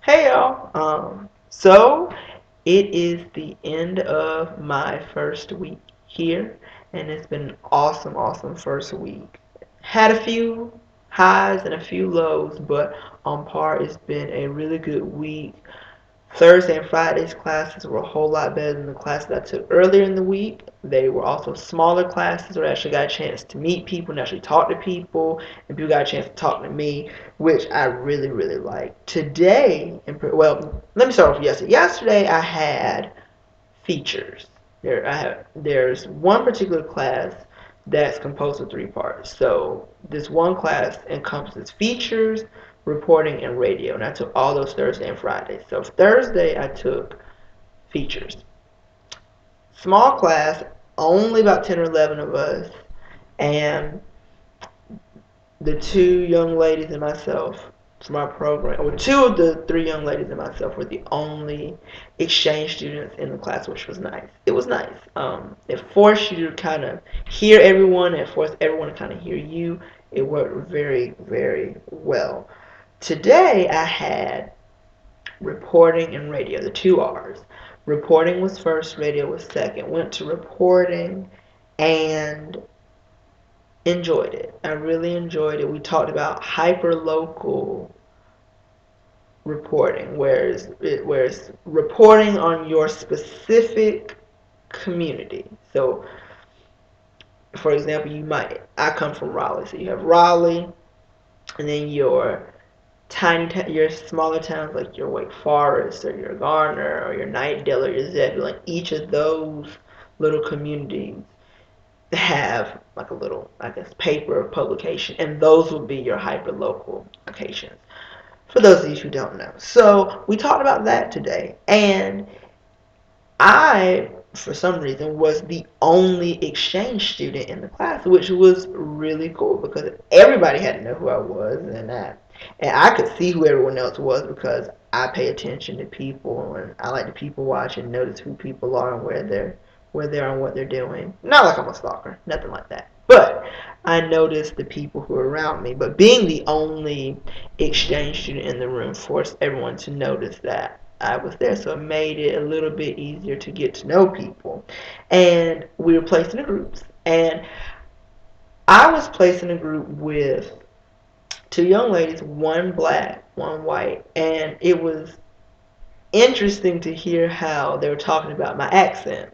Hey y'all. So it is the end of my first week here, and it's been an awesome, awesome first week. Had a few highs and a few lows, but on par, it's been a really good week. Thursday and Friday's classes were a whole lot better than the classes I took earlier in the week. They were also smaller classes where I actually got a chance to meet people and actually talk to people, and people got a chance to talk to me, which I really, really liked. Today, well, let me start with yesterday. Yesterday, I had features. There's one particular class that's composed of three parts. So this one class encompasses features, reporting, and radio, and I took all those Thursday and Friday. So Thursday I took features. Small class, only about 10 or 11 of us, and the two young ladies and myself from our program, or two of the three young ladies and myself were the only exchange students in the class, which was nice. It was nice. It forced you to kind of hear everyone, it forced everyone to kind of hear you. It worked very, very well. Today I had reporting and radio, the two R's. Reporting was first, radio was second. Went to reporting and enjoyed it. I really enjoyed it. We talked about hyper local reporting, whereas reporting on your specific community. So, for example, I come from Raleigh, so you have Raleigh, and then your smaller towns like your Wake Forest or your Garner or your Knightdale or your Zebulon. Each of those little communities have like a little, I guess, paper publication, and those would be your hyper local locations. For those of you who don't know, so we talked about that today, and I, for some reason, was the only exchange student in the class, which was really cool because everybody had to know who I was, and I could see who everyone else was because I pay attention to people and I like to people watch and notice who people are and where they're and what they're doing. Not like I'm a stalker, nothing like that. But I noticed the people who are around me. But being the only exchange student in the room forced everyone to notice that I was there. So it made it a little bit easier to get to know people. And we were placed in groups. And I was placed in a group with two young ladies, one black, one white. And it was interesting to hear how they were talking about my accent.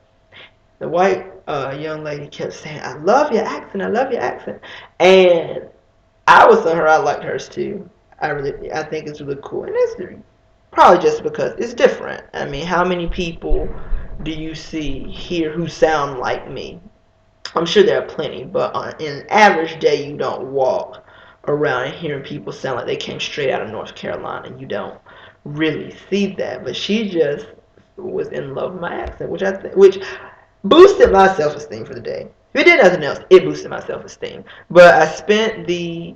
The white young lady kept saying, "I love your accent. I love your accent," and I was telling her I liked hers too. I think it's really cool, and it's probably just because it's different. I mean, how many people do you see here who sound like me? I'm sure there are plenty, but in an average day, you don't walk around and hearing people sound like they came straight out of North Carolina. You don't really see that. But she just was in love with my accent, which boosted my self esteem for the day. If it did nothing else, it boosted my self esteem. But I spent the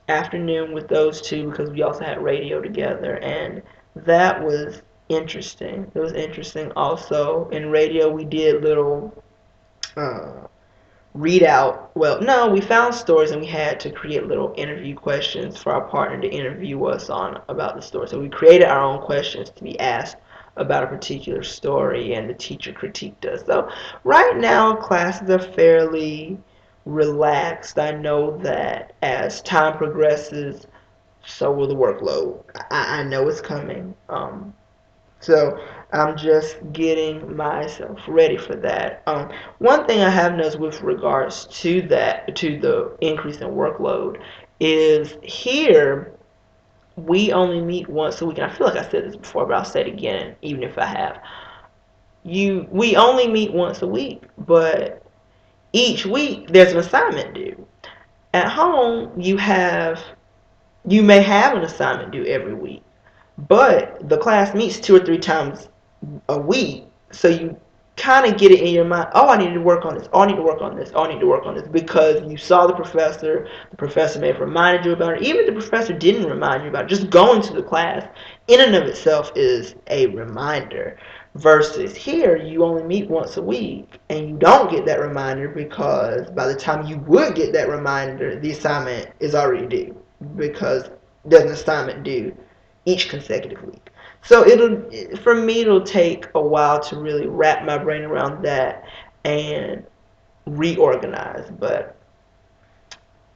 afternoon with those two because we also had radio together, and that was interesting. It was interesting. Also, in radio, we did little uh, readout. Well, no, we found stories and we had to create little interview questions for our partner to interview us on about the story. So we created our own questions to be asked about a particular story, and the teacher critiqued us. So right now, classes are fairly relaxed. I know that as time progresses, so will the workload. I know it's coming. So I'm just getting myself ready for that. One thing I have noticed with regards to that, to the increase in workload, is here we only meet once a week. And I feel like I said this before, but I'll say it again, even if I have. We only meet once a week, but each week there's an assignment due. At home, you may have an assignment due every week, but the class meets two or three times a week, so you kind of get it in your mind. Oh, I need to work on this. Oh, I need to work on this. Oh, I need to work on this because you saw the professor. The professor may have reminded you about it. Even if the professor didn't remind you about it, just going to the class in and of itself is a reminder. Versus here, you only meet once a week and you don't get that reminder because by the time you would get that reminder, the assignment is already due because there's an assignment due each consecutive week. So for me, it'll take a while to really wrap my brain around that and reorganize, but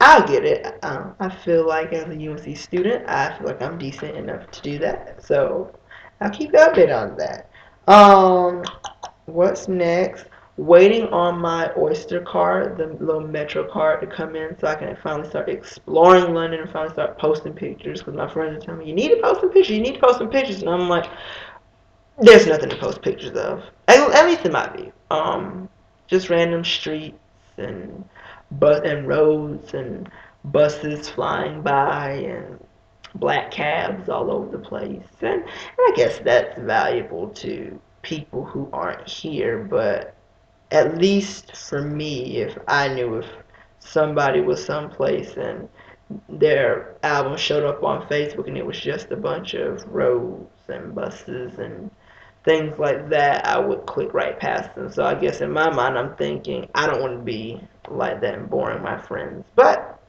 I'll get it. I feel like as a UNC student, I feel like I'm decent enough to do that. So I'll keep you updated on that. Um, what's next? Waiting on my Oyster card, the little Metro card to come in so I can finally start exploring London and finally start posting pictures because my friends are telling me, you need to post some pictures, you need to post some pictures. And I'm like, there's nothing to post pictures of. At least in my view. Just random streets and roads and buses flying by and black cabs all over the place. And I guess that's valuable to people who aren't here, but at least for me, if I knew if somebody was someplace and their album showed up on Facebook and it was just a bunch of roads and buses and things like that, I would click right past them. So I guess in my mind, I'm thinking I don't want to be like that and boring my friends, but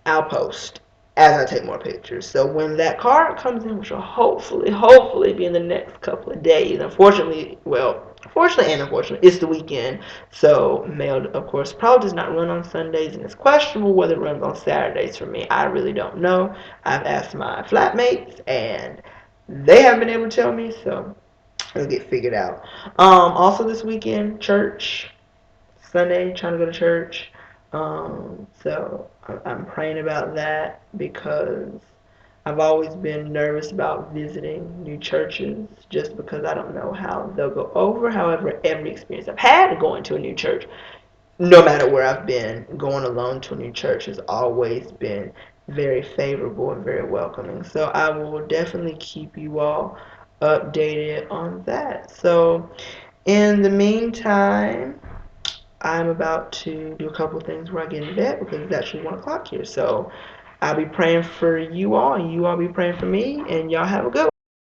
I'll post as I take more pictures. So when that card comes in, which will hopefully be in the next couple of days. Fortunately and unfortunately, it's the weekend. So mail, of course, probably does not run on Sundays, and it's questionable whether it runs on Saturdays for me. I really don't know. I've asked my flatmates, and they haven't been able to tell me, so it'll get figured out. Also this weekend, church. Sunday, trying to go to church. So I'm praying about that because I've always been nervous about visiting new churches just because I don't know how they'll go over. However, every experience I've had going to a new church, no matter where I've been, going alone to a new church has always been very favorable and very welcoming. So I will definitely keep you all updated on that. So in the meantime, I'm about to do a couple of things where I get in bed because it's actually 1 o'clock here. So I'll be praying for you all, and you all be praying for me, and y'all have a good one.